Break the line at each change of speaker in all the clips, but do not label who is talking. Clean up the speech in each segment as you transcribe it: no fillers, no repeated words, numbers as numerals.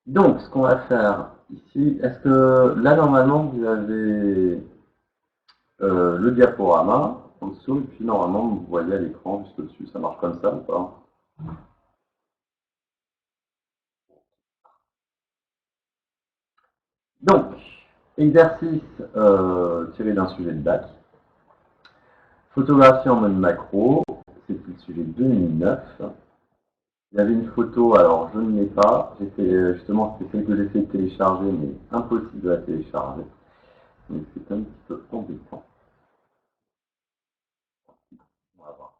Donc, ce qu'on va faire ici, est-ce que là, normalement, vous avez le diaporama en dessous, et puis normalement, vous voyez à l'écran juste au-dessus. Ça marche comme ça ou pas? Donc, exercice tiré d'un sujet de bac. Photographie en mode macro, c'était le sujet 2009. Il y avait une photo, alors je ne l'ai pas. J'ai fait, justement, c'était celle que j'ai essayé de télécharger, mais impossible de la télécharger. Donc c'est un petit peu embêtant. On va voir.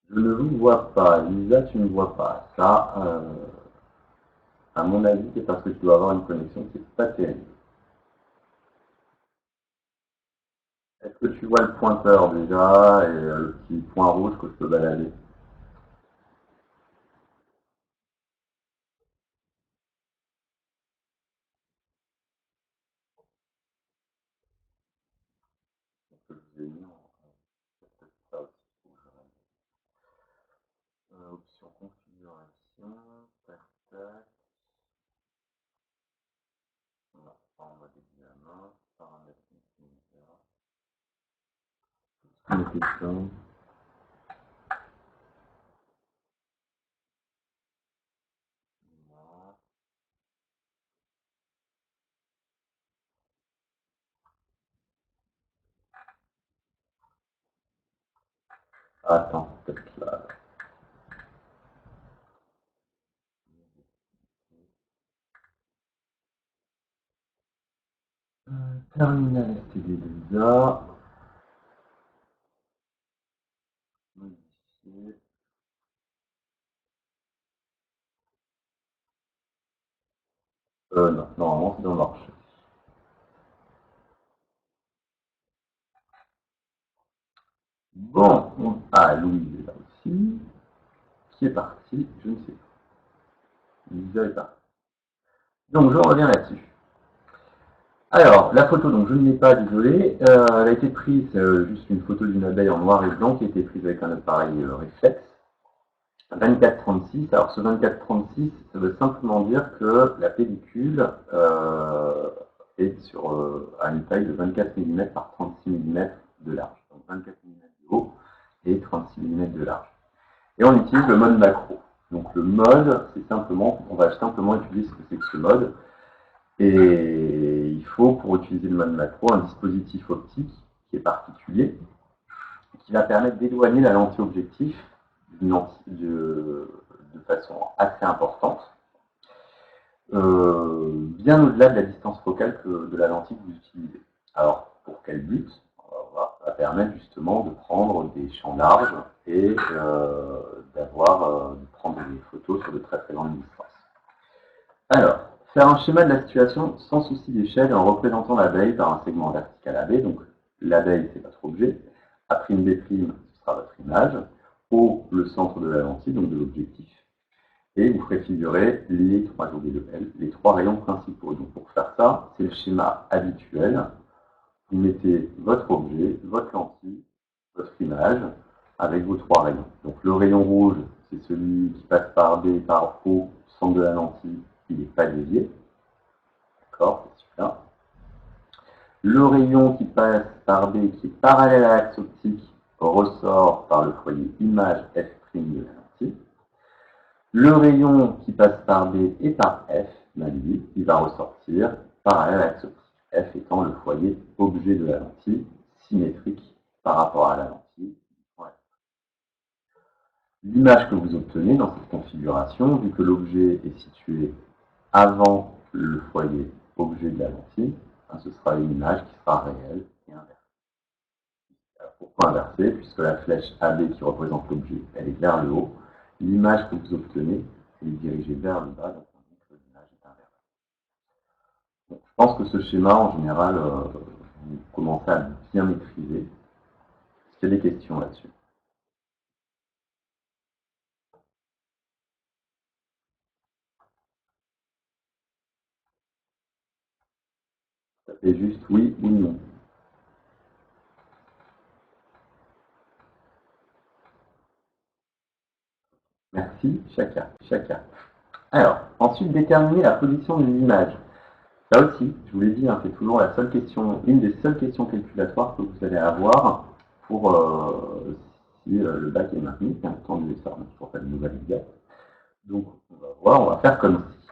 Je ne vous vois pas. Lisa, tu ne vois pas. Ça, à mon avis, c'est parce que tu dois avoir une connexion qui n'est pas terrible. Est-ce que tu vois le pointeur déjà et le petit point rouge que je peux balader? Que je vous ai mis peut-être ça aussi. Option configuration. Tac, tac. Voilà, en mode examen. Paramètres multimédia. Connexion. Voilà. Attends, peut-être là. Terminal STD Lisa. Modifier. Non, normalement c'est dans l'arche. Bon, Louise est là aussi. Qui est parti? Je ne sais pas. Lisa est partie. Donc je reviens là-dessus. Alors, la photo, donc je ne l'ai pas, désolé. Elle a été prise, juste une photo d'une abeille en noir et blanc qui a été prise avec un appareil réflexe. 24-36. Alors ce 24-36, ça veut simplement dire que la pellicule est à une taille de 24 mm par 36 mm de large. Donc 24 mm de haut et 36 mm de large. Et on utilise le mode macro. Donc le mode, c'est simplement, on va simplement étudier ce que c'est que ce mode. Et il faut, pour utiliser le mode macro, un dispositif optique qui est particulier, qui va permettre d'éloigner la lentille objectif de façon assez importante, bien au-delà de la distance focale de la lentille que vous utilisez. Alors, pour quel but? On va voir. Ça va permettre justement de prendre des champs larges et de prendre des photos sur de très très longues distances. Alors, faire un schéma de la situation sans souci d'échelle en représentant l'abeille par un segment vertical AB. Donc, l'abeille, c'est votre objet. A', B', ce sera votre image. O, le centre de la lentille, donc de l'objectif. Et vous ferez figurer les trois OBL, les trois rayons principaux. Donc, pour faire ça, c'est le schéma habituel. Vous mettez votre objet, votre lentille, votre image, avec vos trois rayons. Donc, le rayon rouge, c'est celui qui passe par B, par O, centre de la lentille, il n'est pas dévié. D'accord, c'est celui-là. Le rayon qui passe par B, qui est parallèle à l'axe optique, ressort par le foyer image F' de la lentille. Le rayon qui passe par B et par F, lui, il va ressortir parallèle à l'axe optique. F étant le foyer objet de la lentille, symétrique par rapport à la lentille. Ouais. L'image que vous obtenez dans cette configuration, vu que l'objet est situé avant le foyer objet de la lentille, ce sera une image qui sera réelle et inversée. Alors, pourquoi inversée? Puisque la flèche AB qui représente l'objet, elle est vers le haut. L'image que vous obtenez, elle est dirigée vers le bas, donc on dit que l'image est inversée. Donc, je pense que ce schéma, en général, vous commencez à bien maîtriser. Est-ce qu'il y a des questions là-dessus? C'est juste oui ou non. Merci, chacun. Alors, ensuite, déterminer la position d'une image. Là aussi, je vous l'ai dit, hein, c'est toujours la seule question, une des seules questions calculatoires que vous allez avoir pour si le bac est maintenu, c'est un temps de l'essor, pour faire une nouvelle gap. Donc, on va voir, on va faire comme ci.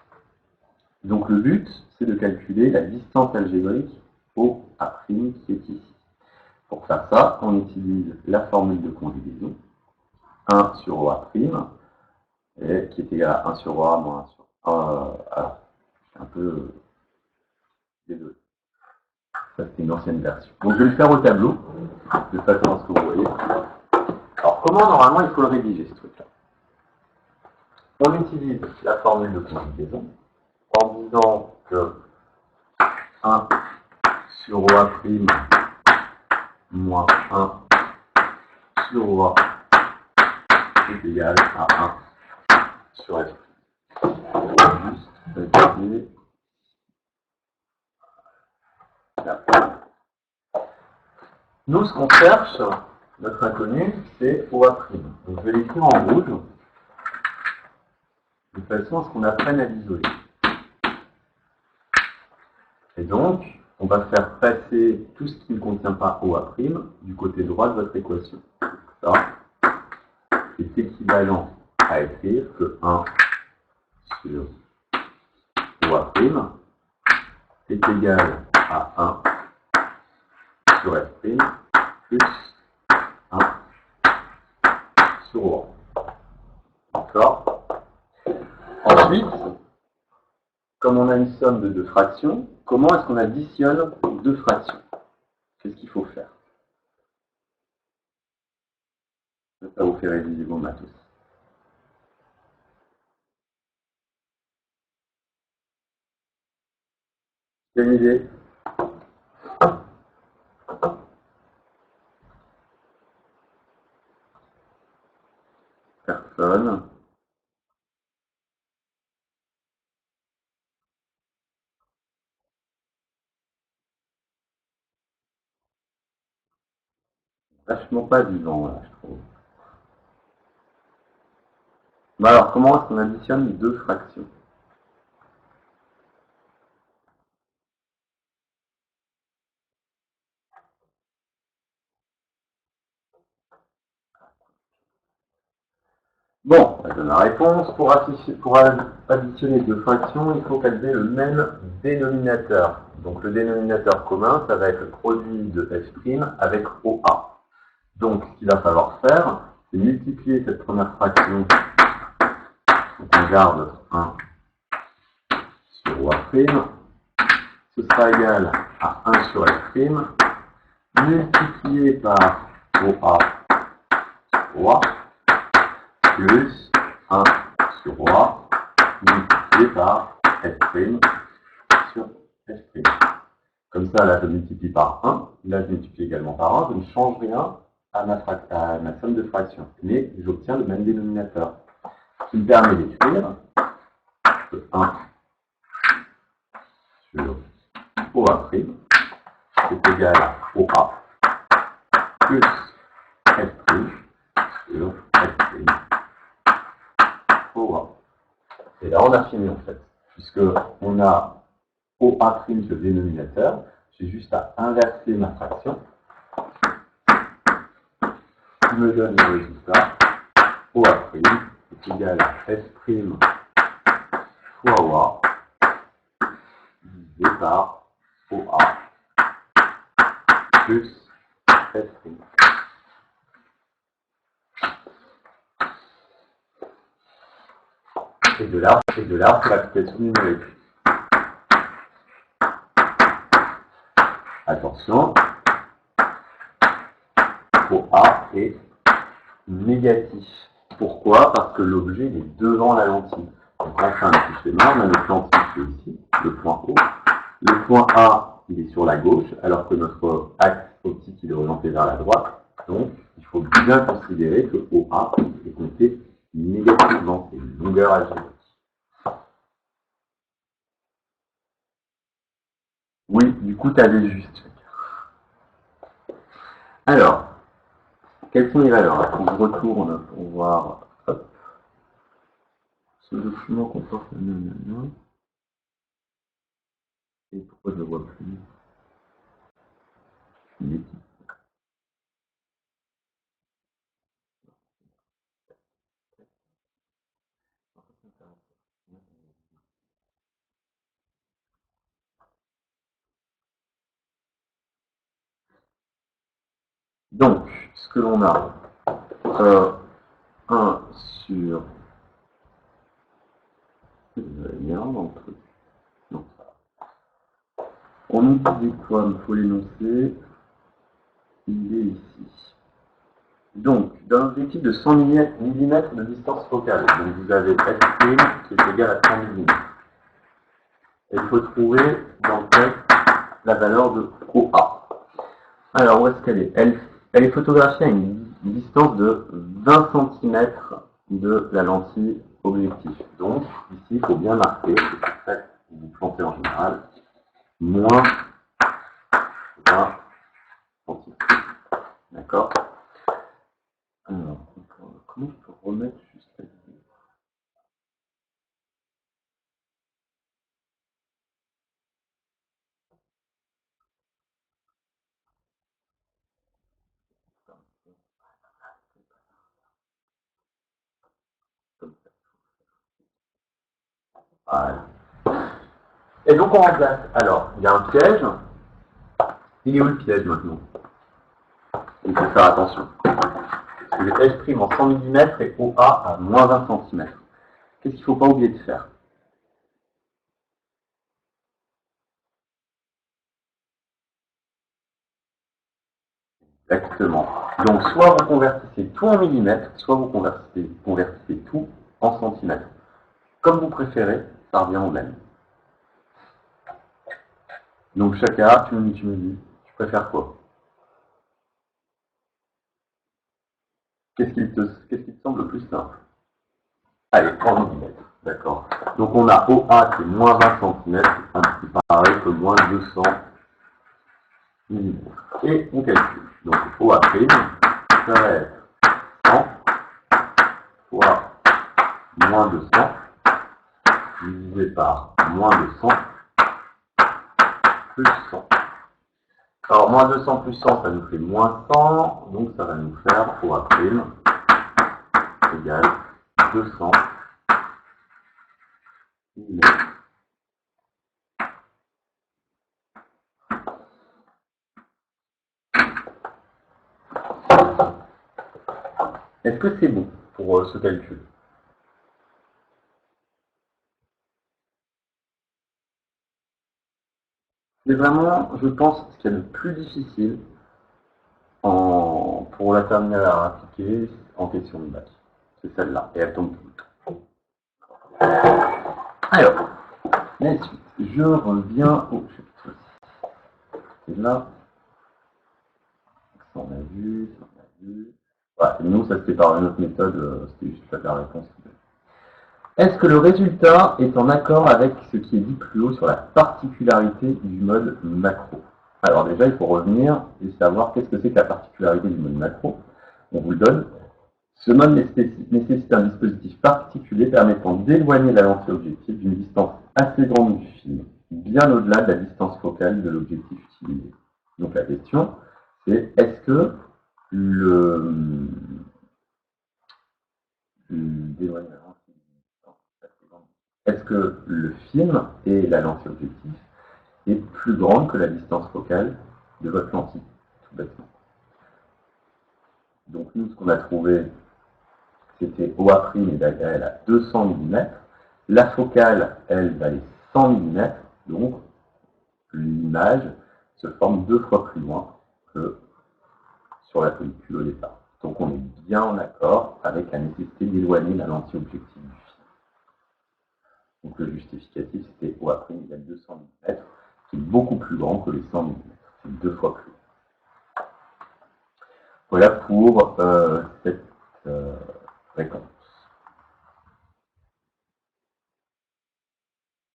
Donc, le but, c'est de calculer la distance algébrique OA' qui est ici. Pour faire ça, on utilise la formule de conjugaison, 1 sur OA', et qui est égal à 1 sur OA moins 1 sur... alors, je suis un peu... désolé. Ça, c'était une ancienne version. Donc, je vais le faire au tableau, de façon à ce que vous voyez. Alors, comment, normalement, il faut le rédiger, ce truc-là? On utilise la formule de conjugaison en disant que 1 sur OA' moins 1 sur OA est égal à 1 sur F'. Juste vérifier la formule. Nous, ce qu'on cherche, notre inconnu, c'est OA'. Donc, je vais l'écrire en rouge, de façon à ce qu'on apprenne à l'isoler. Et donc, on va faire passer tout ce qui ne contient pas OA' du côté droit de votre équation. Ça, c'est équivalent à écrire que 1 sur OA' est égal à 1 sur F' plus 1 sur OA. D'accord? Ensuite, comme on a une somme de deux fractions, comment est-ce qu'on additionne deux fractions? Qu'est-ce qu'il faut faire? Ça vous fait réviser vos maths aussi. C'est une idée? Personne. Vachement pas vivant, là, je trouve. Mais alors, comment est-ce qu'on additionne deux fractions? Bon, je donne la réponse. Pour additionner deux fractions, il faut qu'elles aient le même dénominateur. Donc le dénominateur commun, ça va être le produit de F' avec OA. Donc ce qu'il va falloir faire, c'est multiplier cette première fraction. Donc on garde 1 sur OA'. Ce sera égal à 1 sur F', multiplié par OA plus 1 sur OA multiplié par F' sur F'. Comme ça, là, je multiplie par 1. Là, je multiplie également par 1. Je ne change rien à ma somme de fractions. Mais j'obtiens le même dénominateur. Ce qui me permet d'écrire que 1 sur OA' est égal à OA plus F' sur F'. OA. Et là, on a fini en fait, puisque on a OA' sur le dénominateur, j'ai juste à inverser ma fraction, qui me donne le résultat OA' est égal à F' fois OA divisé par OA plus F'. Et de là, c'est l'application numérique. Attention, OA est négatif. Pourquoi? Parce que l'objet est devant la lentille. Donc on fait un petit schéma, on a notre lentille qui est ici, le point O. Le point A, il est sur la gauche, alors que notre axe optique, il est orienté vers la droite. Donc, il faut bien considérer que OA est compté négativement. C'est une longueur algébrique. Oui, du coup, tu avais juste. Alors, quelles sont les valeurs? Il faut que je retourne pour voir Ce document comporte un nanana. Et pourquoi je le vois plus? Une bêtise. Donc, ce que l'on a, 1 sur... bien dans le truc. Non, on nous disait quoi? Il faut l'énoncer. Il est ici. Donc, dans l'objectif de 100 mm de distance focale, donc vous avez S' qui est égal à 100 mm. Et il faut trouver dans le texte la valeur de OA. Alors, où est-ce qu'elle est, elle est photographiée à une distance de 20 cm de la lentille objectif. Donc, ici, il faut bien marquer, c'est pour ça que vous plantez en général, moins 20 cm. D'accord? Alors, comment je peux remettre juste la vidéo? Voilà. Et donc on remplace. Alors, il y a un piège. Il est où le piège maintenant? Il faut faire attention. Parce que le S' en 100 mm et OA à moins 20 cm. Qu'est-ce qu'il ne faut pas oublier de faire? Exactement. Donc soit vous convertissez tout en millimètres, soit vous convertissez tout en centimètres. Comme vous préférez, ça revient au même. Donc chacun, tu me dis, tu préfères quoi? Qu'est-ce qui te semble le plus simple? Allez, en millimètres. D'accord. Donc on a OA qui est moins 20 cm, un petit pareil que moins 200 mm. Et on calcule. Donc OA prime, ça va être 100 fois moins 200 divisé par moins 200 plus 100. Alors moins 200 plus 100, ça nous fait moins 100, donc ça va nous faire OA prime égale 200 mm. Est-ce que c'est bon pour ce calcul? C'est vraiment, je pense, ce qu'il y a de plus difficile pour la terminale à appliquer en question de bac. C'est celle-là, et elle tombe tout le temps. Alors, la suite. Je reviens au chapitre 6. C'est là. Ça on a vu, ça on a vu. Voilà, nous, ça se fait par une autre méthode, c'était juste la réponse. Est-ce que le résultat est en accord avec ce qui est dit plus haut sur la particularité du mode macro? Alors déjà, il faut revenir et savoir qu'est-ce que c'est que la particularité du mode macro. On vous le donne. Ce mode nécessite un dispositif particulier permettant d'éloigner la lentille objective d'une distance assez grande du film, bien au-delà de la distance focale de l'objectif utilisé. Donc la question, c'est est-ce que est-ce que le film et la lentille objective est plus grande que la distance focale de votre lentille, tout bêtement. Donc nous, ce qu'on a trouvé, c'était OA' égale à 200 mm. La focale, elle, valait 100 mm. Donc l'image se forme 2 fois plus loin que sur la pellicule au départ. Donc on est bien en accord avec la nécessité d'éloigner la lentille objective du film. Donc le justificatif, c'était OA' égale 200 mm, qui est beaucoup plus grand que les 100 mm. C'est 2 fois plus long. Voilà pour cette réponse.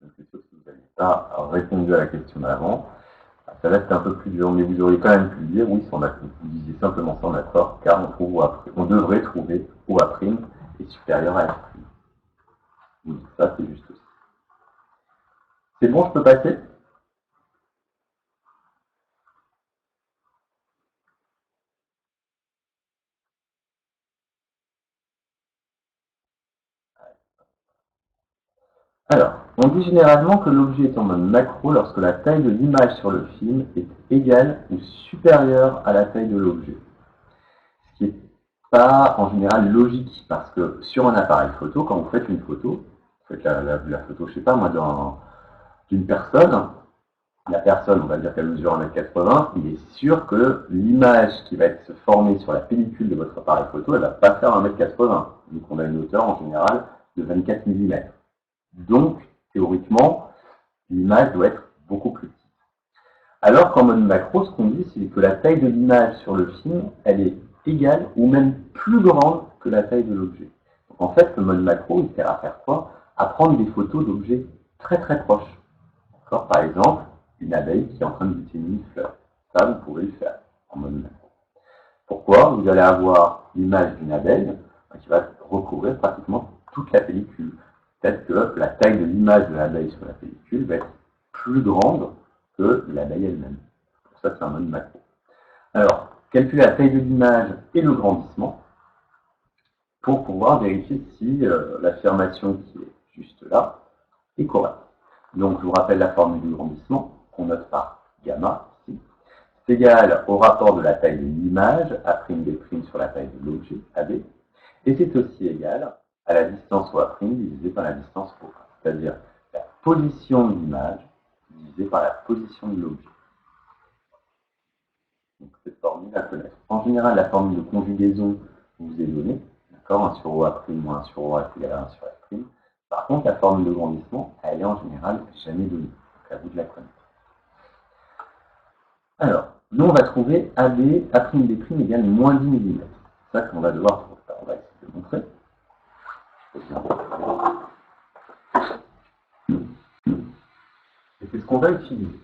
Donc c'est sûr que vous n'avez pas répondu à la question d'avant. Ça reste un peu plus dur, mais vous auriez quand même pu dire oui, vous disiez simplement sans accord, car on devrait trouver OA' est supérieur à F'. Donc ça, c'est juste aussi. C'est bon, je peux passer? Alors, on dit généralement que l'objet est en mode macro lorsque la taille de l'image sur le film est égale ou supérieure à la taille de l'objet. Ce qui n'est pas en général logique, parce que sur un appareil photo, quand vous faites une photo, vous faites la photo, je sais pas moi, d'une personne, la personne, on va dire qu'elle mesure 1m80, il est sûr que l'image qui va être formée sur la pellicule de votre appareil photo, elle va pas faire 1m80. Donc on a une hauteur en général de 24 mm. Donc, théoriquement, l'image doit être beaucoup plus petite. Alors qu'en mode macro, ce qu'on dit, c'est que la taille de l'image sur le film, elle est égale ou même plus grande que la taille de l'objet. Donc en fait, le mode macro, il sert à faire quoi? À prendre des photos d'objets très très proches. Par exemple, une abeille qui est en train de butiner une fleur. Ça, vous pouvez le faire en mode macro. Pourquoi? Vous allez avoir l'image d'une abeille qui va recouvrir pratiquement toute la pellicule. Peut-être que la taille de l'image de l'abeille sur la pellicule va être plus grande que l'abeille elle-même. Pour ça, c'est un mode macro. Alors, calculer la taille de l'image et le grandissement pour pouvoir vérifier si l'affirmation qui est juste là est correcte. Donc, je vous rappelle la formule du grandissement qu'on note par gamma ici. C'est égal au rapport de la taille de l'image, A'B' sur la taille de l'objet, AB, et c'est aussi égal à la distance OA' divisée par la distance OA, c'est-à-dire la position de l'image divisée par la position de l'objet. Donc cette formule à connaître. En général, la formule de conjugaison vous est donnée, d'accord, 1 sur OA' moins 1 sur OA est égal à 1 sur F'. Par contre, la formule de grandissement, elle est en général jamais donnée, donc à vous de la connaître. Alors, nous, on va trouver AB, A'B' égale moins 10 mm. C'est ça qu'on va devoir trouver. On va essayer de montrer. Et c'est ce qu'on va utiliser.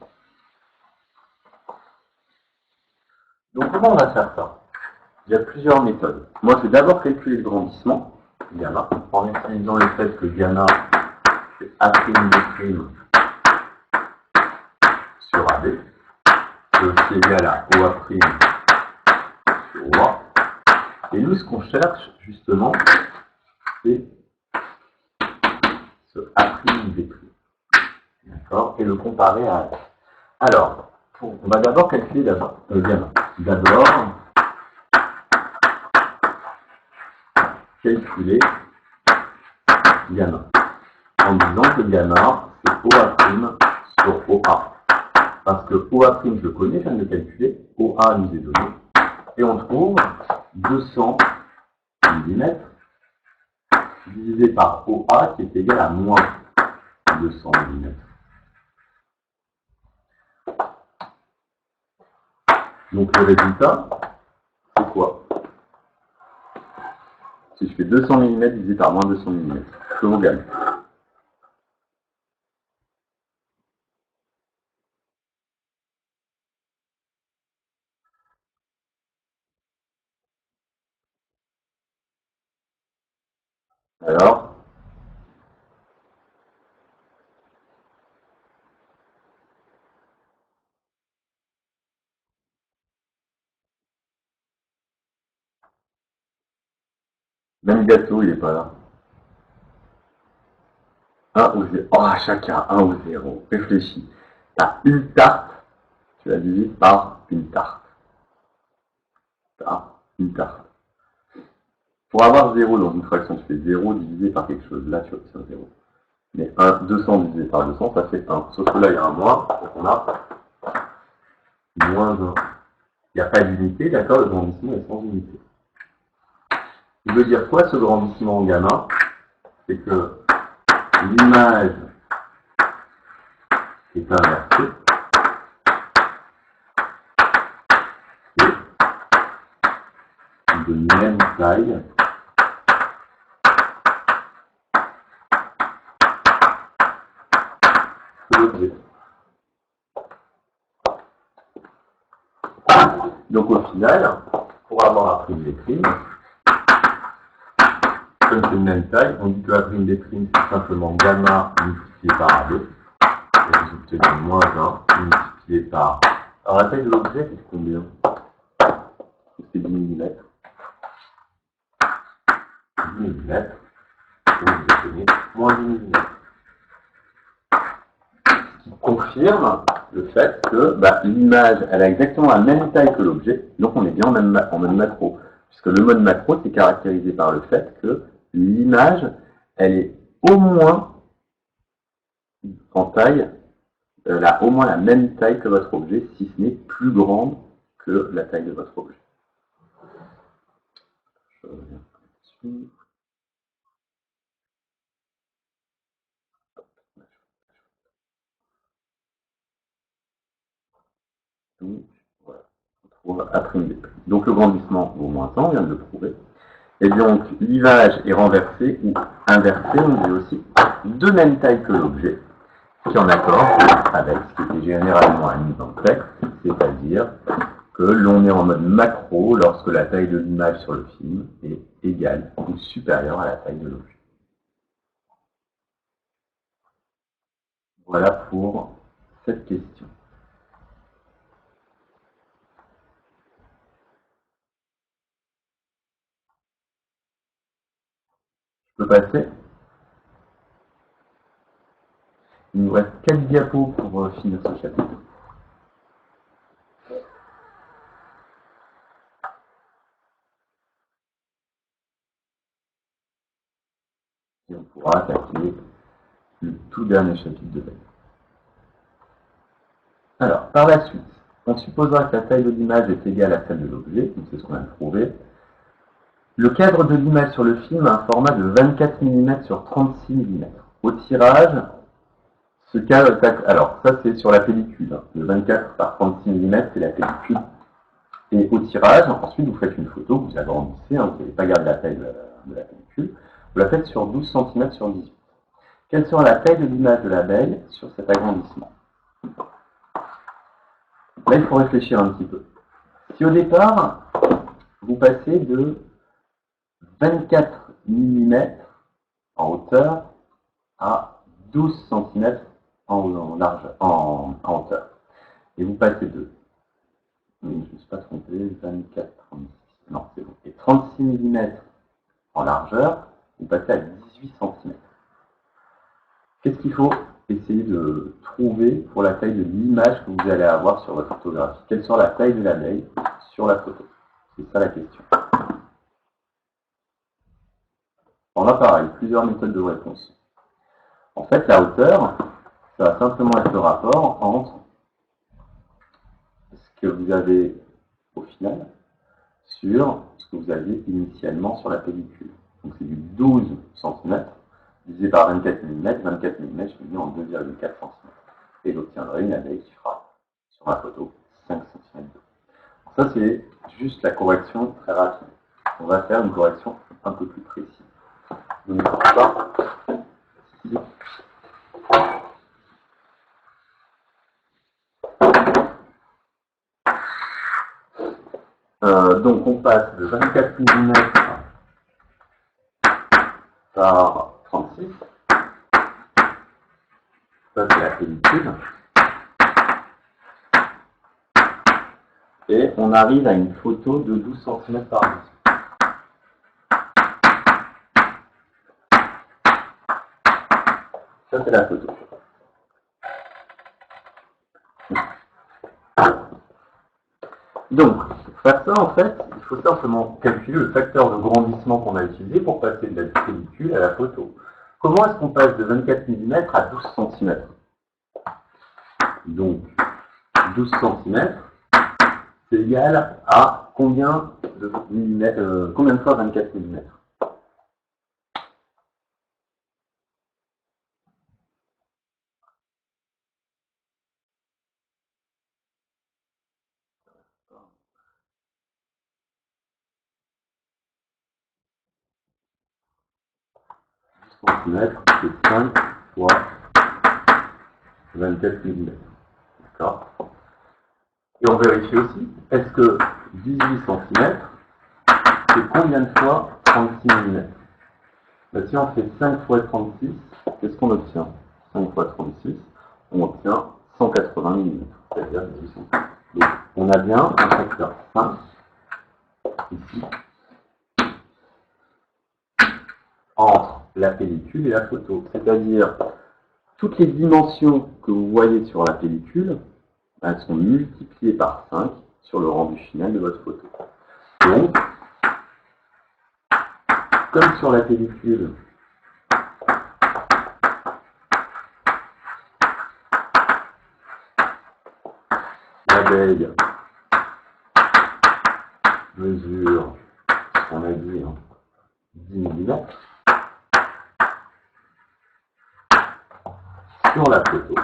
Donc, comment on va faire ça? Il y a plusieurs méthodes. Moi, je vais d'abord calculer le grandissement, gamma, en utilisant le fait que gamma, c'est A'B' sur AB. C'est aussi égal à OA' sur OA. Et nous, ce qu'on cherche, justement, c'est ce A'B'. D'accord? Et le comparer à... Alors, on va d'abord calculer gamma. D'abord, calculer gamma. En disant que gamma, c'est OA' sur OA. Parce que OA', je le connais, je viens de le calculer. OA nous est donné. Et on trouve 200 mm divisé par OA qui est égal à moins 200 mm. Donc le résultat, c'est quoi? Si je fais 200 mm divisé par moins 200 mm, que on gagne. Alors, même gâteau, il n'est pas là. 1 ou 0. Oh, chacun, 1 ou 0. Réfléchis. Tu as une tarte, tu la divises par une tarte. Tu as une tarte. Pour avoir 0 dans une fraction, tu fais 0 divisé par quelque chose. Là, tu obtiens 0. Mais 200 divisé par 200, ça fait 1. Sauf que là, il y a un moins, donc on a moins 1. Il n'y a pas d'unité, d'accord? Le grandissement est sans unité. Il veut dire quoi, ce grandissement en gamma? C'est que l'image est inversée. De même taille que l'objet. Donc au final, pour avoir appris les primes,
comme c'est une même taille, on dit que A' des primes, c'est simplement gamma multiplié par AB. Et vous obtenez moins 1 multiplié par...
Alors la taille de l'objet, c'est combien? C'est 10 mm.
10 mm. Et vous obtenez moins 10 mm.
Qui confirme le fait que l'image, elle a exactement la même taille que l'objet, donc on est bien en mode macro. Puisque le mode macro, c'est caractérisé par le fait que l'image, elle est au moins en taille, elle a au moins la même taille que votre objet, si ce n'est plus grande que la taille de votre objet. Je reviens dessus. Donc, voilà. On trouve A'. Donc le grandissement vaut moins 100, on vient de le prouver. Et donc l'image est renversée ou inversée, on dit aussi, de même taille que l'objet, qui est en accord avec ce qui était généralement admis dans le texte, c'est-à-dire que l'on est en mode macro lorsque la taille de l'image sur le film est égale ou supérieure à la taille de l'objet. Voilà pour cette question. Je peux passer? Il nous reste 4 diapos pour finir ce chapitre. Et on pourra attaquer le tout dernier chapitre de base. Alors, par la suite, on supposera que la taille de l'image est égale à celle de l'objet, donc c'est ce qu'on a prouvé. Le cadre de l'image sur le film a un format de 24 mm sur 36 mm. Au tirage, ce cadre, alors ça c'est sur la pellicule, le 24 par 36 mm c'est la pellicule. Et au tirage, ensuite vous faites une photo, vous agrandissez, vous n'allez pas garder la taille de la pellicule, vous la faites sur 12 cm sur 18. Quelle sera la taille de l'image de l'abeille sur cet agrandissement? Là, il faut réfléchir un petit peu. Si au départ, vous passez de 24 mm en hauteur à 12 cm en largeur, en hauteur, et vous passez de, je ne me suis pas trompé, 24, 36, non, c'est bon, et 36 mm en largeur, vous passez à 18 cm. Qu'est-ce qu'il faut essayer de trouver pour la taille de l'image que vous allez avoir sur votre photographie? Quelle sera la taille de l'abeille sur la photo? C'est ça la question. On a pareil, plusieurs méthodes de réponse. En fait, la hauteur, ça va simplement être le rapport entre ce que vous avez au final sur ce que vous aviez initialement sur la pellicule. Donc c'est du 12 cm divisé par 24 mm. 24 mm, je l'ai mis en 2,4 cm. Et j'obtiendrai une abeille qui fera sur ma photo 5 cm. Ça c'est juste la correction très rapide. On va faire une correction un peu plus précise. Donc, donc on passe de 24 mm par 36. Ça c'est la pellicule. Et on arrive à une photo de 12 cm par 10. Ça c'est la photo. Donc, pour faire ça, en fait, il faut simplement calculer le facteur de grandissement qu'on a utilisé pour passer de la pellicule à la photo. Comment est-ce qu'on passe de 24 mm à 12 cm? Donc, 12 cm, c'est égal à combien de millimètres, combien de fois 24 mm? Cm, c'est 5 fois 24 mm. D'accord? Et on vérifie aussi, est-ce que 18 cm, c'est combien de fois 36 mm? Ben, si on fait 5 fois 36, qu'est-ce qu'on obtient? 5 fois 36, on obtient 180 mm, c'est-à-dire 18 cm. Donc on a bien un facteur 5 ici entre la pellicule et la photo. C'est-à-dire toutes les dimensions que vous voyez sur la pellicule, elles sont multipliées par 5 sur le rendu final de votre photo. Donc, comme sur la pellicule, l'abeille mesure, ce qu'on a dit, 10 mm, sur la photo,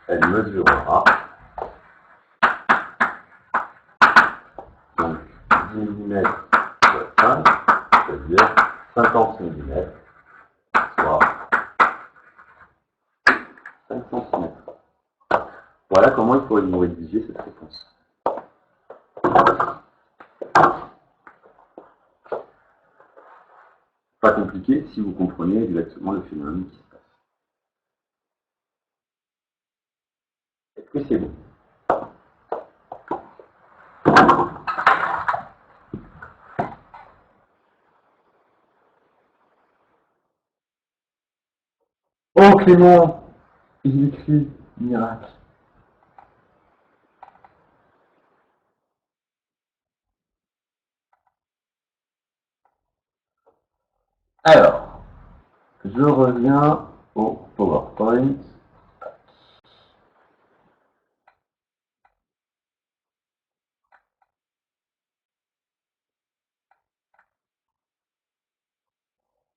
elle mesurera donc 10 mm sur 5, c'est-à-dire 50 mm, soit 5 cm. Voilà comment il faut nous rédiger cette réponse. Pas compliqué si vous comprenez exactement le phénomène qui se passe. Est-ce que c'est bon? Oh Clément, il écrit miracle. Alors, je reviens au PowerPoint.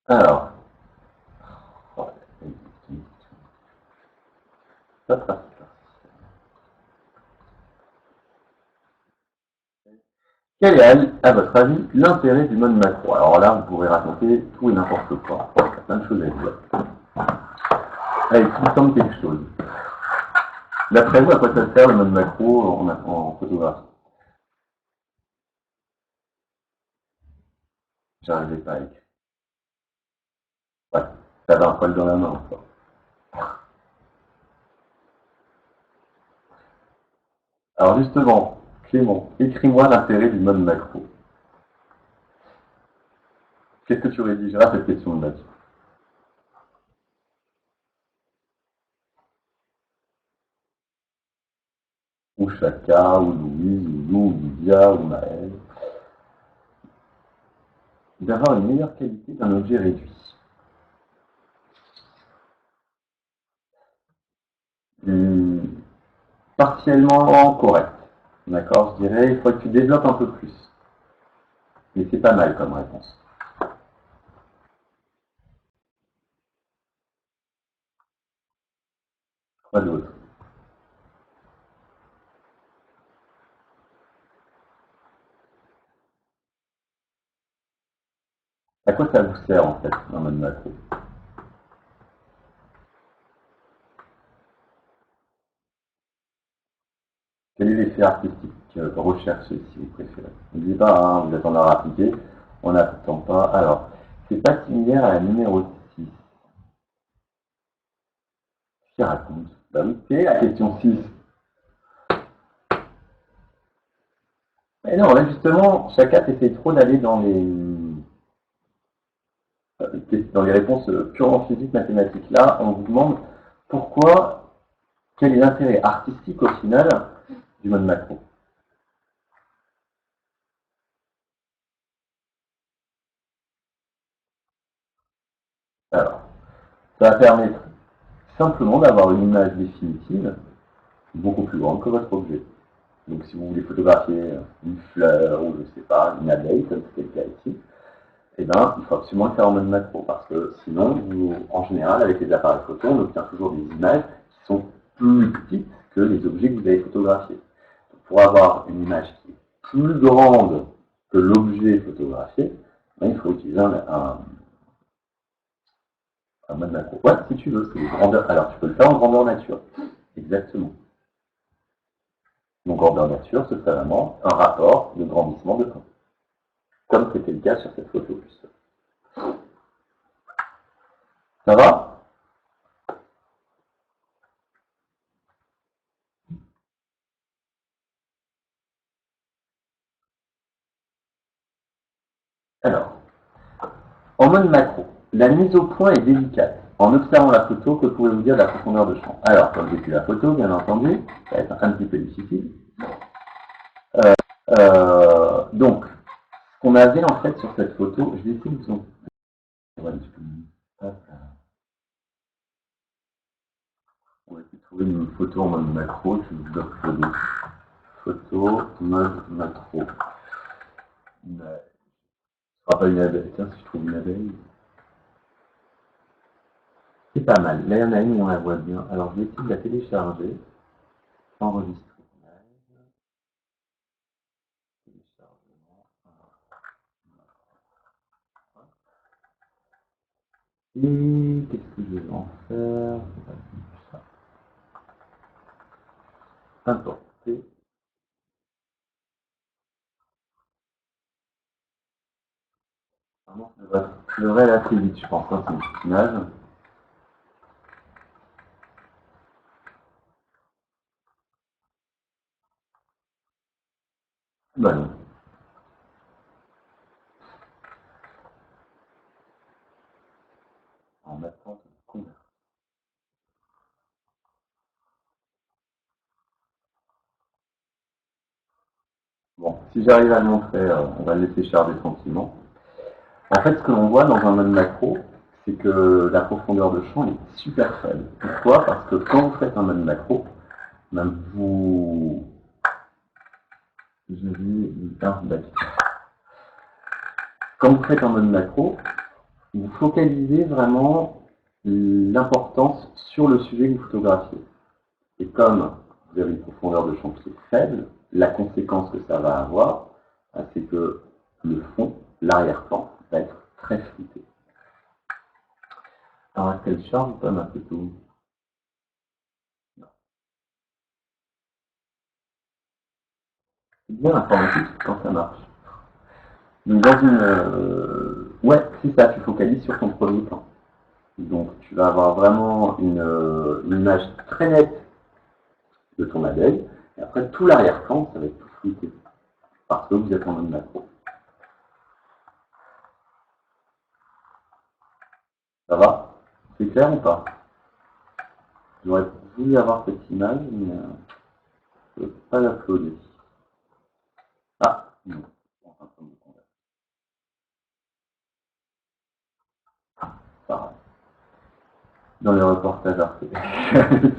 Alors, quel est, à votre avis, l'intérêt du mode macro? Alors là, vous pourrez raconter tout et n'importe quoi. Il y a plein de choses à dire. Allez, il me semble quelque chose. D'après vous, à quoi ça sert le mode macro en photographie? J'arrivais pas à écrire. Ouais, t'avais un poil dans la main, quoi. Alors justement, Clément, écris-moi l'intérêt du mode macro. Qu'est-ce que tu rédigeras à cette question de maths? Ou Chaka, ou Louise, ou Lou, ou Lydia, ou Maëlle. D'avoir une meilleure qualité d'un objet réduit. Partiellement correct. D'accord, je dirais, il faut que tu développes un peu plus. Mais c'est pas mal comme réponse. Quoi d'autre? À quoi ça vous sert en fait, un mode macro? Quel est l'effet artistique recherché, si vous préférez? N'oubliez pas, hein, vous êtes en art appliqué, on n'attend pas. Alors, c'est pas similaire à la numéro 6. Qui raconte? Bah oui, c'est la question 6. Mais non, là justement, chacun essaie trop d'aller dans les réponses purement physiques, mathématiques. Là, on vous demande pourquoi, quel est l'intérêt artistique au final du mode macro? Alors, ça va permettre simplement d'avoir une image définitive beaucoup plus grande que votre objet. Donc si vous voulez photographier une fleur ou je sais pas, une abeille, comme c'était le cas ici, eh ben, il faut absolument le faire en mode macro, parce que sinon, en général, avec les appareils photo, on obtient toujours des images qui sont plus petites que les objets que vous avez photographiés. Donc, pour avoir une image qui est plus grande que l'objet photographié, ben, il faut utiliser un mode macro. Ouais, si tu veux, c'est grandeur. Alors, tu peux le faire en grandeur nature. Exactement. Donc, grandeur nature, c'est vraiment un rapport de grandissement de 1. comme c'était le cas sur cette photo. Ça va? Alors, en mode macro, la mise au point est délicate. En observant la photo, que pouvez-vous dire de la profondeur de champ? Alors, comme j'ai vu la photo, bien entendu, ça va être un petit peu difficile. Donc, ce qu'on avait en fait sur cette photo, je vais essayer de vous en... Ouais, on va essayer de trouver une photo en mode macro, je vais vous uploader. Photo, mode macro. Ce sera pas une abeille. Tiens, si je trouve une abeille. C'est pas mal. Là, il y en a une, on la voit bien. Alors, je vais essayer de la télécharger. Enregistrer. Téléchargement. Et qu'est-ce que je vais en faire? Importer. Vraiment, ça devrait pleurer assez vite, je pense. C'est une petite image. Bah non. En attente de conversion. Bon, si j'arrive à le montrer, on va le laisser charger tranquillement. En fait, ce que l'on voit dans un mode macro, c'est que la profondeur de champ est super faible. Pourquoi? Parce que quand vous faites un mode macro, ben vous... Quand vous faites un mode macro, vous focalisez vraiment l'importance sur le sujet que vous photographiez. Et comme vous avez une profondeur de champ qui est faible, la conséquence que ça va avoir, c'est que le fond, l'arrière-plan, va être très flouté. Alors, est-ce qu'elle charge ou pas ma photo? Non. C'est bien l'informatique quand ça marche. Donc, dans une. Ouais, c'est ça, tu focalises sur ton premier plan. Donc, tu vas avoir vraiment une image très nette de ton abeille. Et après, tout l'arrière-plan, ça va être tout flouté. Parce que vous êtes en mode macro. Ça va? C'est clair ou pas? J'aurais voulu avoir cette image, mais je ne peux pas l'uploader. Ah, non. Pareil. Dans les reportages Arte.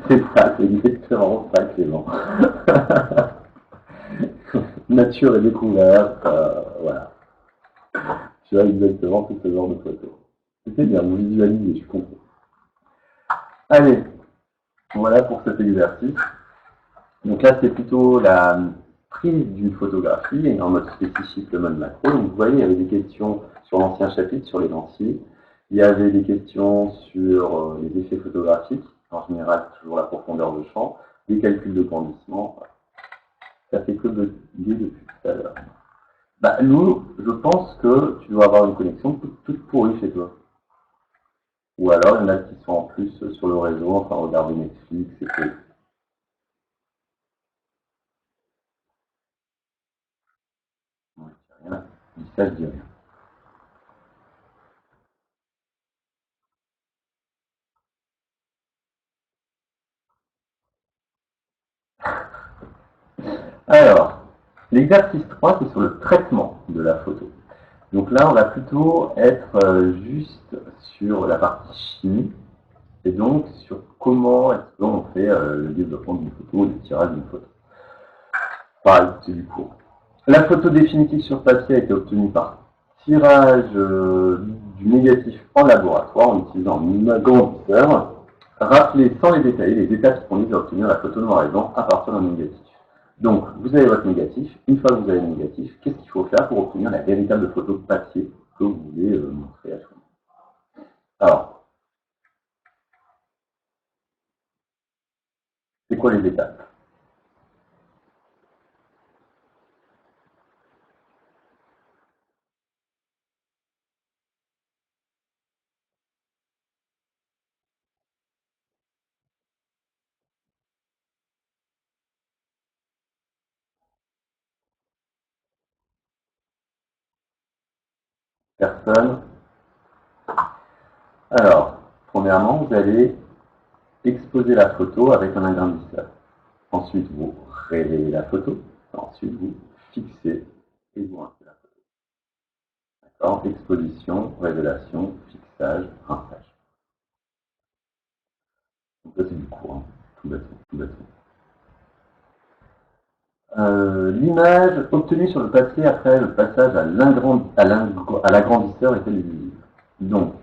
C'est ça, c'est exactement ça, Clément. Nature et découverte, voilà. Tu as exactement tout ce genre de photos. C'est bien, vous visualisez, je suis content. Allez, voilà pour cet exercice. Donc là, c'est plutôt la prise d'une photographie et en mode spécifique, le mode macro. Donc vous voyez, il y avait des questions sur l'ancien chapitre, sur les lentilles. Il y avait des questions sur les effets photographiques. En général, toujours la profondeur de champ. Des calculs de grandissement. Ça fait que de guider depuis tout à l'heure. Bah, nous, je pense que tu dois avoir une connexion toute pourrie chez toi. Ou alors, il y en a qui sont en plus sur le réseau, enfin, regarder Netflix et tout. Ouais, rien. Ça, je dis rien. Alors, l'exercice 3, c'est sur le traitement de la photo. Donc là, on va plutôt être juste sur la partie chimie, et donc sur comment est-ce qu'on fait le développement d'une photo, le tirage d'une photo. Pareil, c'est du cours. La photo définitive sur papier a été obtenue par tirage du négatif en laboratoire en utilisant un agrandisseur. Rappelez sans les détailler les étapes qui conduisent à obtenir la photo noir et blanc à partir d'un négatif. Donc, vous avez votre négatif. Une fois que vous avez le négatif, qu'est-ce qu'il faut faire pour obtenir la véritable photo de papier que vous voulez montrer à tout le monde? Alors, c'est quoi les étapes? Personne. Alors, premièrement, vous allez exposer la photo avec un agrandisseur. Ensuite, vous révélez la photo. Ensuite, vous fixez et vous rincez la photo. D'accord? Exposition, révélation, fixage, rinçage. Donc ça, c'est du cours, hein. Tout bêtement, tout bêtement. L'image obtenue sur le papier après le passage à l'agrandisseur est visible. Donc,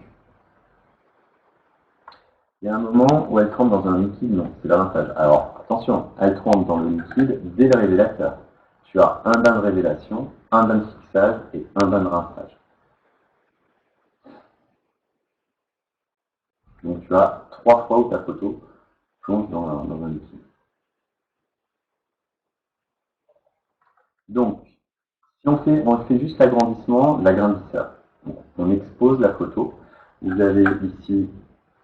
il y a un moment où elle trempe dans un liquide, non, c'est le rinçage. Alors, attention, elle trempe dans le liquide dès le révélateur. Tu as un bain de révélation, un bain de fixage et un bain de rinçage. Donc tu as 3 fois où ta photo plonge dans un liquide. Donc, si on fait juste l'agrandissement, l'agrandisseur. On expose la photo. Vous avez ici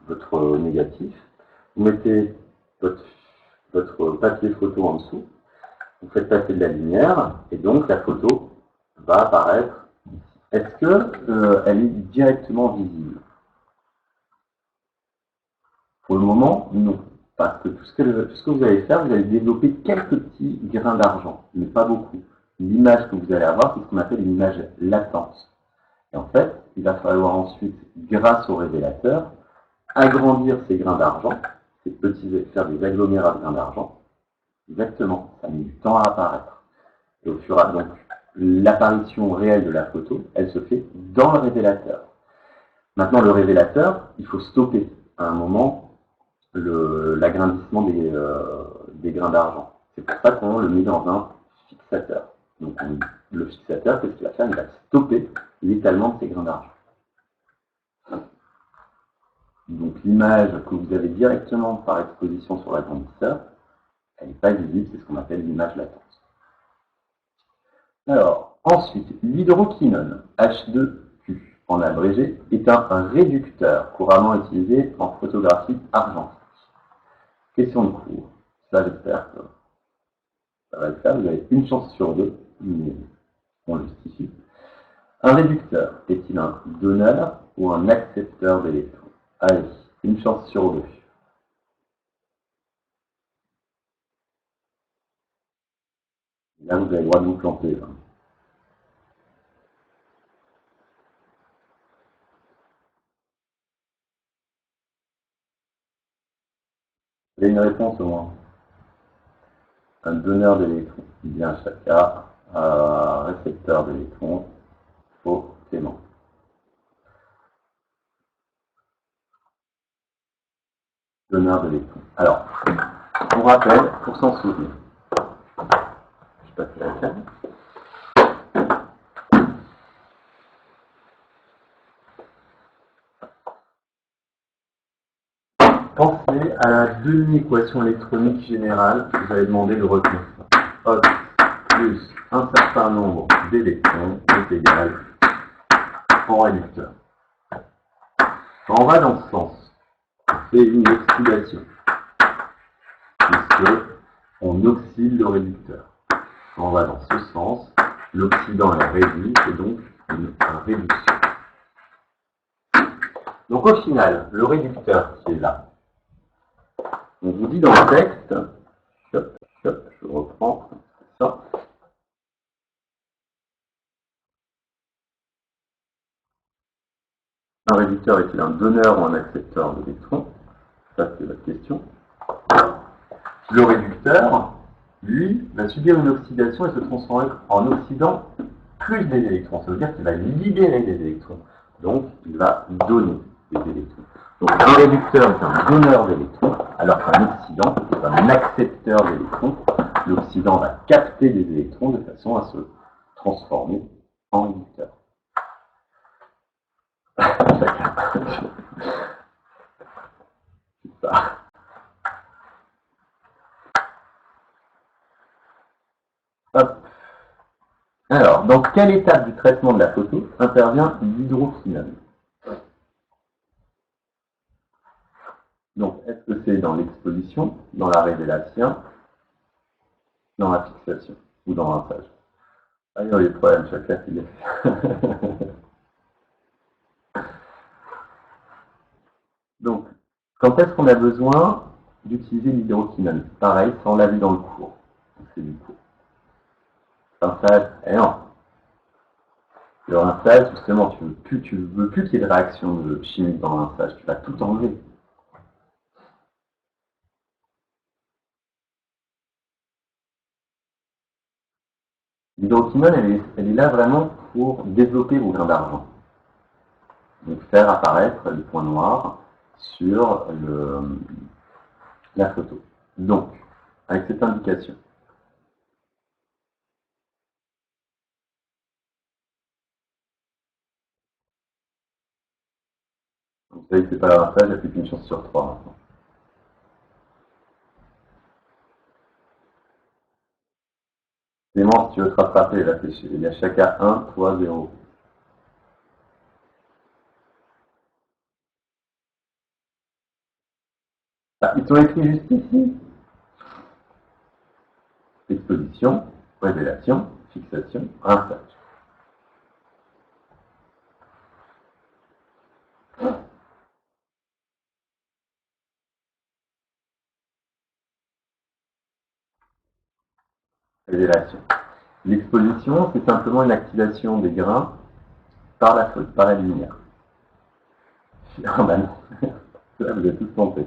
votre négatif. Vous mettez votre papier photo en dessous. Vous faites passer de la lumière et donc la photo va apparaître. Est-ce qu'elle est directement visible? Pour le moment, non. Parce que tout ce que vous allez faire, vous allez développer quelques petits grains d'argent, mais pas beaucoup. L'image que vous allez avoir, c'est ce qu'on appelle une image latente. Et en fait, il va falloir ensuite, grâce au révélateur, agrandir ces grains d'argent, faire des agglomérats de grains d'argent. Exactement, ça met du temps à apparaître. Et au fur et à mesure, donc, l'apparition réelle de la photo, elle se fait dans le révélateur. Maintenant, le révélateur, il faut stopper à un moment l'agrandissement des grains d'argent. C'est pour ça qu'on le met dans un fixateur. Donc le fixateur, qu'est-ce qu'il va faire? Il va stopper l'étalement de ces grains d'argent. Donc l'image que vous avez directement par exposition sur l'agrandisseur, elle n'est pas visible, c'est ce qu'on appelle l'image latente. Alors, ensuite, l'hydroquinone, H2Q en abrégé, est un réducteur couramment utilisé en photographie argentique. Question de cours. Ça, j'espère que ça va le faire. Vous avez une chance sur deux, mais on le justifie. Un réducteur est-il un donneur ou un accepteur d'électrons? Allez, une chance sur deux. Là, vous avez le droit de vous planter. Là. Vous avez une réponse au moins. Un donneur d'électrons. Bien, chacun. Récepteur d'électrons. Faux, Clément. Donneur d'électrons. Alors, on rappelle, pour s'en souvenir. Je passe la canne. Pensez à la demi-équation électronique générale que vous avez demandé de retenir. Hop, plus un certain nombre d'électrons est égal en réducteur. Quand on va dans ce sens, on fait une oxydation, puisque on oxyde le réducteur. Quand on va dans ce sens, l'oxydant est réduit, et donc une réduction. Donc au final, le réducteur qui est là, on vous dit dans le texte, je reprends ça. Un réducteur est-il un donneur ou un accepteur d'électrons? Ça, c'est votre question. Le réducteur, lui, va subir une oxydation et se transformer en oxydant plus des électrons. Ça veut dire qu'il va libérer des électrons. Donc, il va donner des électrons. Donc, un réducteur est un donneur d'électrons, alors qu'un oxydant est un accepteur d'électrons. L'oxydant va capter des électrons de façon à se transformer en réducteur. C'est ça. Hop. Alors, dans quelle étape du traitement de la photo intervient l'hydroquinone? Donc, est-ce que c'est dans l'exposition, dans la révélation, dans la fixation ou dans le rinçage? Ah, il y a des problèmes, chacun qui les fait. Quand est-ce qu'on a besoin d'utiliser l'hydroquinone? Pareil, ça on l'a vu dans le cours. C'est du cours. Rinçage, non. Le rinçage, justement, tu veux plus qu'il y ait de réaction chimique dans le rinçage. Tu vas tout enlever. L'hydroquinone, elle est là vraiment pour développer vos grains d'argent. Donc faire apparaître les points noirs sur la photo. Donc, avec cette indication, vous savez que c'est pas la rinçage, il n'y a plus qu'une chance sur 3 maintenant. Clément, si tu veux te rattraper, là, il y a chacun 1, toi 0. Ah, ils t'ont écrit juste ici. Exposition, révélation, fixation, rinçage. Révélation. L'exposition, c'est simplement une activation des grains par la lumière. Ah ben non, là vous êtes tous trompés.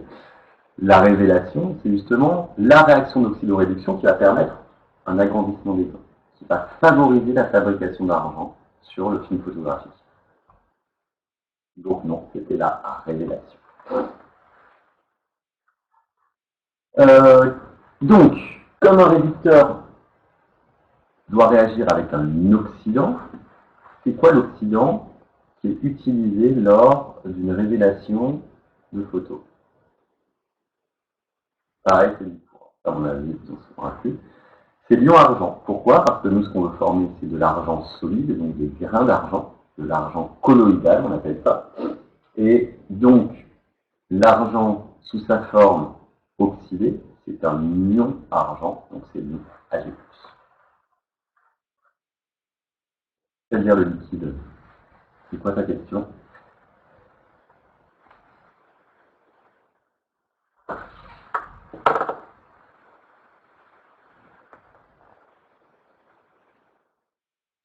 La révélation, c'est justement la réaction d'oxydoréduction qui va permettre un agrandissement des grains, qui va favoriser la fabrication d'argent sur le film photographique. Donc non, c'était la révélation. Euh, donc, comme un réducteur doit réagir avec un oxydant, c'est quoi l'oxydant qui est utilisé lors d'une révélation de photo? Pareil, c'est du courant. À mon avis, ils ont souvent inclus. C'est l'ion argent. Pourquoi? Parce que nous, ce qu'on veut former, c'est de l'argent solide, donc des grains d'argent, de l'argent colloïdal, on appelle ça. Et donc, l'argent sous sa forme oxydée, c'est un ion argent, donc c'est l'ion Ag+. C'est-à-dire le liquide. C'est quoi ta question?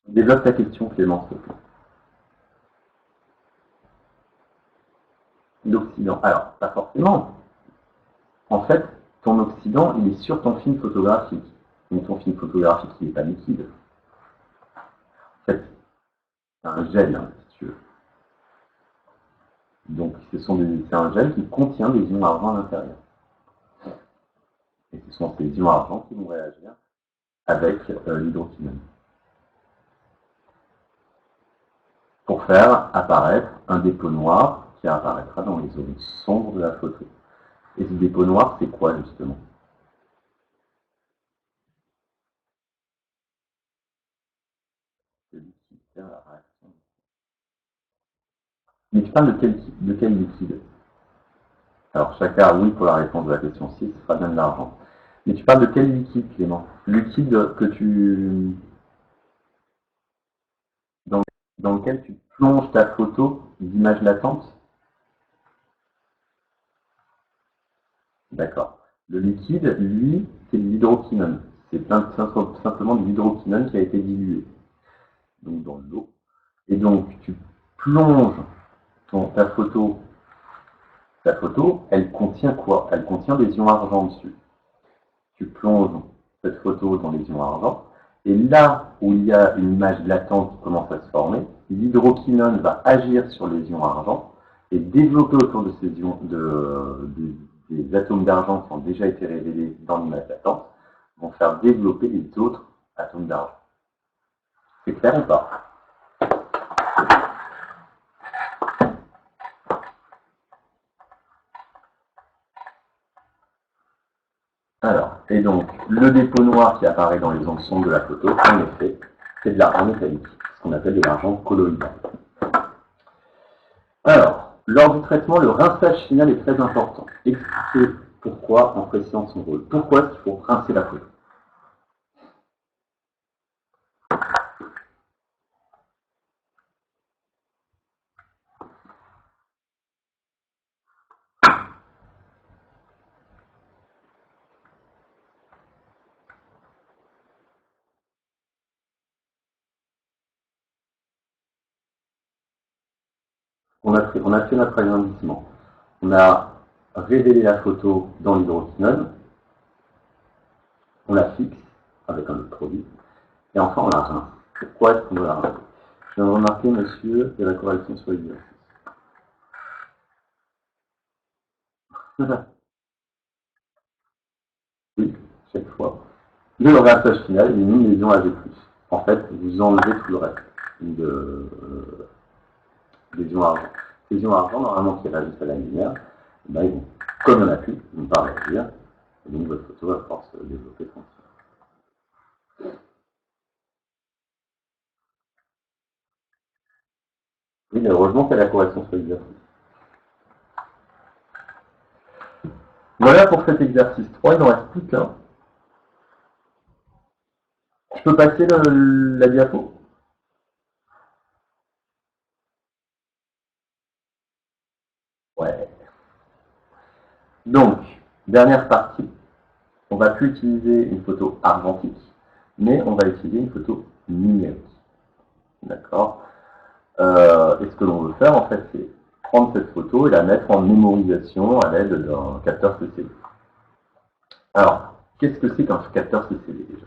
Développe ta question, Clément, s'il te plaît. L'oxydant. Alors, pas forcément. En fait, ton oxydant, il est sur ton film photographique. Mais ton film photographique, il n'est pas liquide. En fait, c'est un gel, hein, si tu veux. Donc, c'est un gel qui contient des ions argent à l'intérieur. Et ce sont ces ions argent qui vont réagir avec l'hydroquinone. Pour faire apparaître un dépôt noir qui apparaîtra dans les zones sombres de la photo. Et ce dépôt noir, c'est quoi justement? C'est lui qui sert à la réaction. Mais tu parles de quel liquide? Alors chacun, oui, pour la réponse de la question 6, ce sera bien de l'argent. Mais tu parles de quel liquide, Clément? Liquide dans, dans lequel tu plonges ta photo d'image latente? D'accord. Le liquide, lui, c'est de l'hydroquinone. C'est simplement de l'hydroquinone qui a été dilué donc dans l'eau. Et donc, tu plonges ta photo, elle contient quoi? Elle contient des ions argent dessus. Tu plonges cette photo dans les ions argent, et là où il y a une image latente qui commence à se former, l'hydroquinone va agir sur les ions argent et développer autour de ces ions, des atomes d'argent qui ont déjà été révélés dans l'image latente, vont faire développer les autres atomes d'argent. C'est clair ou pas? Alors, et donc, le dépôt noir qui apparaît dans les ondes sombres de la photo, en effet, c'est de l'argent métallique, ce qu'on appelle de l'argent colloïdal. Alors, lors du traitement, le rinçage final est très important. Expliquez pourquoi en précisant son rôle. Pourquoi est-ce qu'il faut rincer la photo? on a fait notre agrandissement. On a révélé la photo dans l'hydroquinone, on la fixe avec un autre produit, et enfin on la rince. Pourquoi est-ce qu'on doit la rincer? Je viens de remarquer, monsieur, que la correction soit l'exercice. Oui, chaque fois. Le rinçage final, il une lésion AG+. En fait, vous enlevez tout le reste de lésion argent. Lésion argent, normalement, qui réagissent à la lumière, ben, ils vont, comme il n'y en a plus, ils ne vont pas réagir, et donc votre photo va pouvoir se développer tranquillement. Oui, mais heureusement qu'il y a la correction sur l'exercice. Voilà pour cet exercice 3, il n'en reste plus qu'un. Je peux passer la diapo? Ouais. Donc, dernière partie. On ne va plus utiliser une photo argentique, mais on va utiliser une photo numérique. D'accord. Et ce que l'on veut faire, en fait, c'est prendre cette photo et la mettre en mémorisation à l'aide d'un capteur CCD. Alors, qu'est-ce que c'est qu'un capteur CCD déjà?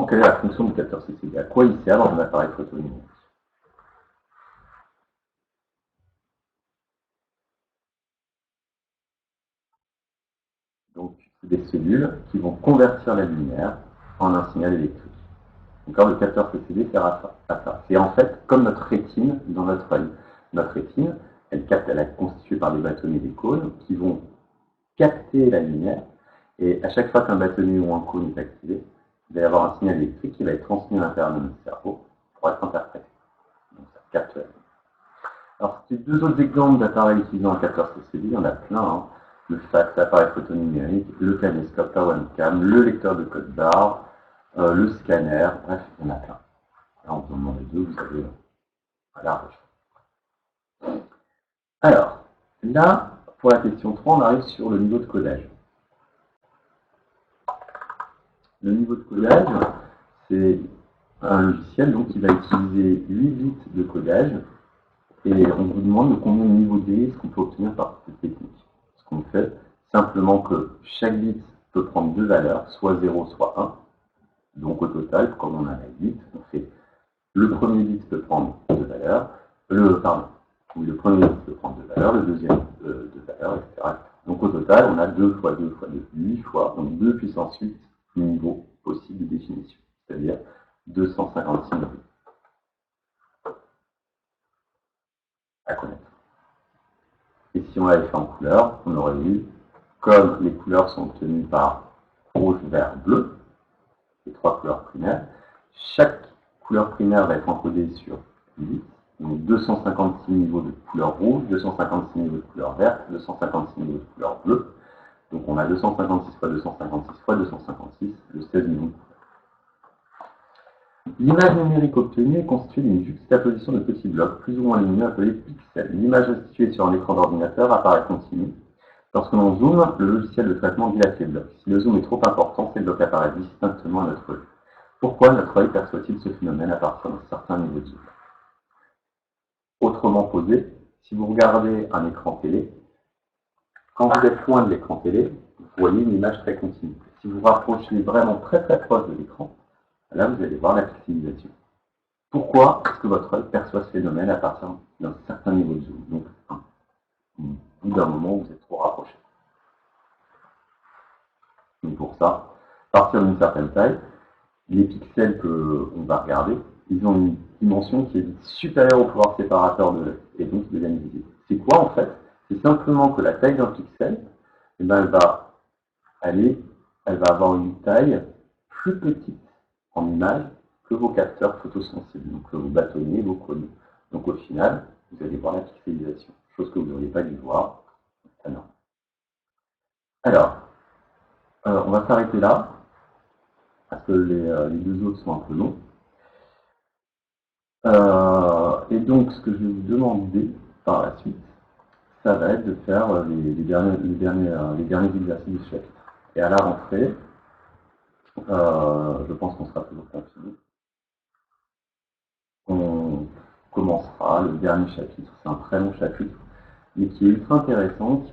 Quelle est la fonction du capteur CCD? À quoi il sert dans un appareil photo numérique? Donc, c'est des cellules qui vont convertir la lumière en un signal électrique. Donc, le capteur CCD sert à ça. C'est en fait comme notre rétine dans notre œil. Notre rétine, elle est constituée par des bâtonnets et des cônes qui vont capter la lumière. Et à chaque fois qu'un bâtonnet ou un cône est activé, il va y avoir un signal électrique qui va être transmis à l'intérieur de notre cerveau pour être interprété. Donc, ça capte la lumière. Alors, ces deux autres exemples d'appareils utilisant un capteur CCD, il y en a plein. Hein. Le fax, l'appareil photo numérique, le caméscope, la webcam, le lecteur de code barre, le scanner, bref, il y en a plein. Là, on peut en demander deux, vous avez à la recherche. Alors, là, pour la question 3, on arrive sur le niveau de codage. Le niveau de codage, c'est un logiciel donc, qui va utiliser 8 bits de codage et on vous demande de combien de niveaux D est-ce qu'on peut obtenir par cette technique. Ce qu'on fait, simplement que chaque bit peut prendre deux valeurs, soit 0, soit 1. Donc au total, comme on a 8, on fait le premier bit peut prendre deux valeurs, le premier bit peut prendre deux valeurs, le deuxième deux valeurs, etc. Donc au total, on a 2 fois 2 fois 2, 8 fois, donc 2 puissance 8 niveaux possibles de définition, c'est-à-dire 256 niveaux à connaître. Et si on l'avait fait en couleur, on aurait eu, comme les couleurs sont obtenues par rouge, vert, bleu, les trois couleurs primaires, chaque couleur primaire va être encodée sur 8, donc 256 niveaux de couleur rouge, 256 niveaux de couleur verte, 256 niveaux de couleur bleue. Donc on a 256 fois 256 fois 256, le 16 niveaux de couleurs. L'image numérique obtenue est constituée d'une juxtaposition de petits blocs, plus ou moins lumineux, appelés pixels. L'image restituée sur un écran d'ordinateur apparaît continue. Lorsque l'on zoome, le logiciel de traitement dilate les blocs. Si le zoom est trop important, ces blocs apparaissent distinctement à notre œil. Pourquoi notre œil perçoit-il ce phénomène à partir d'un certain niveau de zoom? Autrement posé, si vous regardez un écran télé, quand vous êtes loin de l'écran télé, vous voyez une image très continue. Si vous vous rapprochez vraiment très très proche de l'écran, là vous allez voir la pixelisation. Pourquoi est-ce que votre œil perçoit ce phénomène à partir d'un certain niveau de zoom? Donc, au bout d'un moment où vous êtes trop rapproché. Donc pour ça, à partir d'une certaine taille, les pixels qu'on va regarder, ils ont une dimension qui est supérieure au pouvoir séparateur de l'œil, et donc ils deviennent visibles. C'est quoi en fait? C'est simplement que la taille d'un pixel, eh ben, elle va avoir une taille plus petite en image que vos capteurs photosensibles, donc vos bâtonnets, vos cônes. Donc au final, vous allez voir la pixelisation, chose que vous n'auriez pas dû voir. Alors, on va s'arrêter là, parce que les deux autres sont un peu longs. Et donc, ce que je vais vous demander par la suite, ça va être de faire les derniers exercices du chapitre. Et à la rentrée, je pense qu'on sera toujours confiné. commencera le dernier chapitre. C'est un très long chapitre, mais qui est ultra intéressant,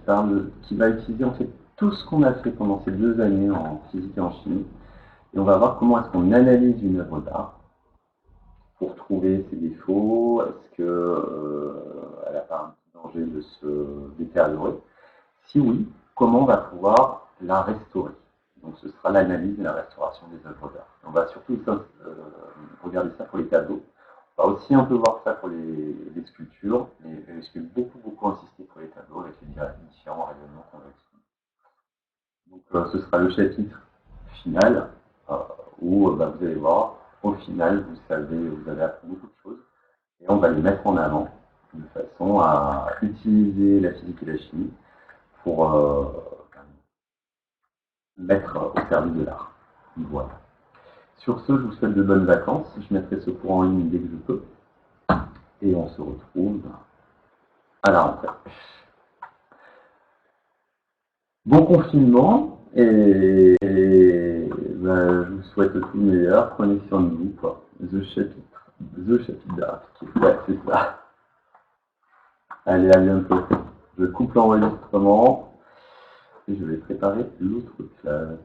qui va utiliser en fait tout ce qu'on a fait pendant ces 2 années en physique et en chimie. Et on va voir comment est-ce qu'on analyse une œuvre d'art pour trouver ses défauts. Est-ce qu'elle n'a pas un petit danger de se détériorer? Si oui, comment on va pouvoir la restaurer? Donc ce sera l'analyse et la restauration des œuvres d'art. On va surtout regarder ça pour les tableaux. On va aussi un peu voir ça pour les sculptures, mais je vais beaucoup insister pour les tableaux avec les différents rayonnements qu'on va utiliser. Donc ce sera le chapitre final où vous allez voir, au final, vous avez appris beaucoup de choses et on va les mettre en avant de façon à utiliser la physique et la chimie pour mettre au service de l'art. Voilà. Sur ce, je vous souhaite de bonnes vacances. Je mettrai ce cours en ligne dès que je peux. Et on se retrouve à la rentrée. Bon confinement et je vous souhaite tout le meilleur. Prenez soin de vous, quoi. The chapitre d'art. Ouais, c'est ça. Allez, à bientôt. Je coupe l'enregistrement et je vais préparer l'autre classe.